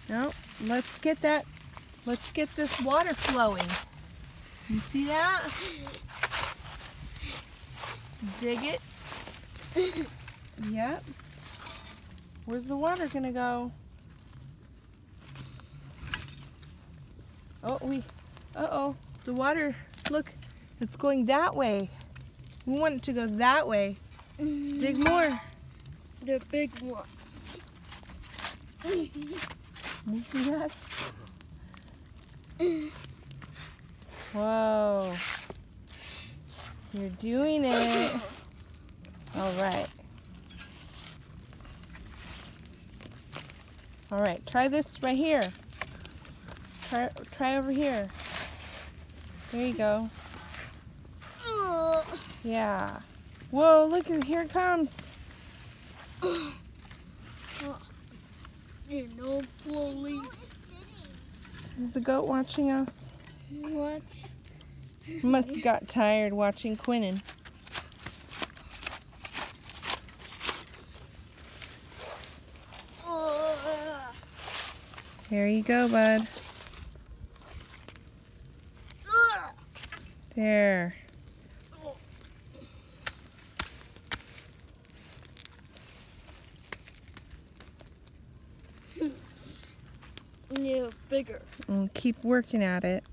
No, let's get this water flowing. You see that? Dig it. Yep. Where's the water gonna go? Uh-oh, the water, look, it's going that way. We want it to go that way. Dig more. The big one. You see that? Whoa. You're doing it. All right. All right, try this right here. Try over here. There you go. Yeah. Whoa, look, here it comes. No full leaves. Is the goat watching us? What? Must have got tired watching Quinan. There you go, bud. There. Yeah, bigger. And keep working at it.